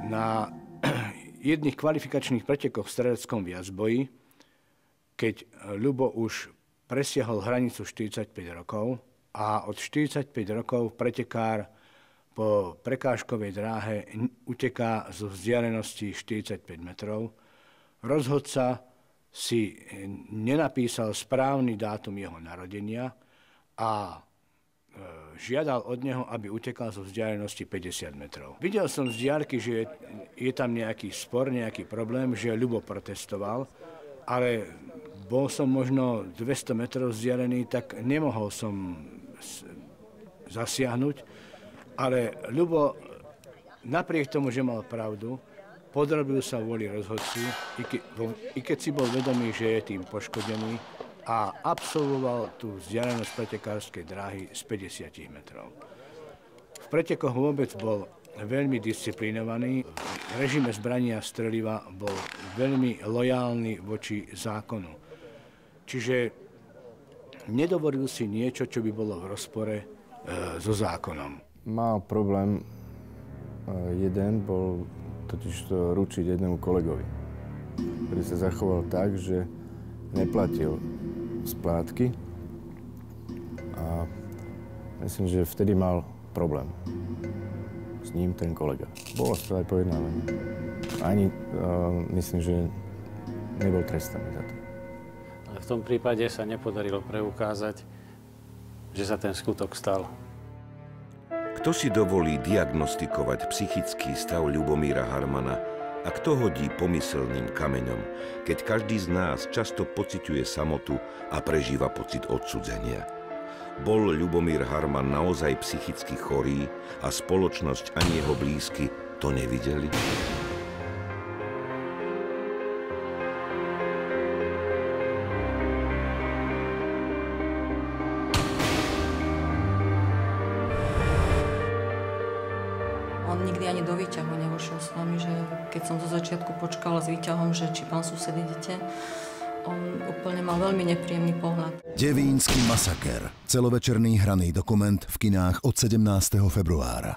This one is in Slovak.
Na jedných kvalifikačných pretekoch v streleckom viacboji, keď Ľubo už presiahol hranicu 45 rokov a od 45 rokov pretekár po prekážkovej dráhe uteká zo vzdialenosti 45 metrov, rozhodca si nenapísal správny dátum jeho narodenia a žiadal od neho, aby utekal zo vzdialenosti 50 metrov. Videl som z diaľky, že je tam nejaký spor, nejaký problém, že Ľubo protestoval, ale bol som možno 200 metrov vzdialený, tak nemohol som zasiahnuť, ale Ľubo, napriek tomu, že mal pravdu, podrobil sa vôli rozhodcu, i keď si bol vedomý, že je tým poškodený, a absolvoval tú vzdialenosť pretekárskej dráhy z 50 metrov. V pretekoch vôbec bol veľmi disciplinovaný, v režime zbrania streliva bol veľmi lojálny voči zákonu. Čiže nedovolil si niečo, čo by bolo v rozpore so zákonom. Mal problém jeden, bol totiž to ručiť jednému kolegovi, ktorý sa zachoval tak, že neplatil splátky a myslím, že vtedy mal problém s ním ten kolega. Bolo to aj pojednávanie. Ani myslím, že nebol trestaný za to. Ale v tom prípade sa nepodarilo preukázať, že sa ten skutok stal. Kto si dovolí diagnostikovať psychický stav Ľubomíra Harmana a kto hodí pomyselným kameňom, keď každý z nás často pociťuje samotu a prežíva pocit odcudzenia? Bol Ľubomír Harman naozaj psychicky chorý a spoločnosť ani jeho blízky to nevideli? On nikdy ani do výťahu nevošiel s nami, že keď som zo začiatku počkala s výťahom, že či pán sused idete, on úplne mal veľmi nepríjemný pohľad. Devínsky masaker. Celovečerný hraný dokument v kinách od 17. februára.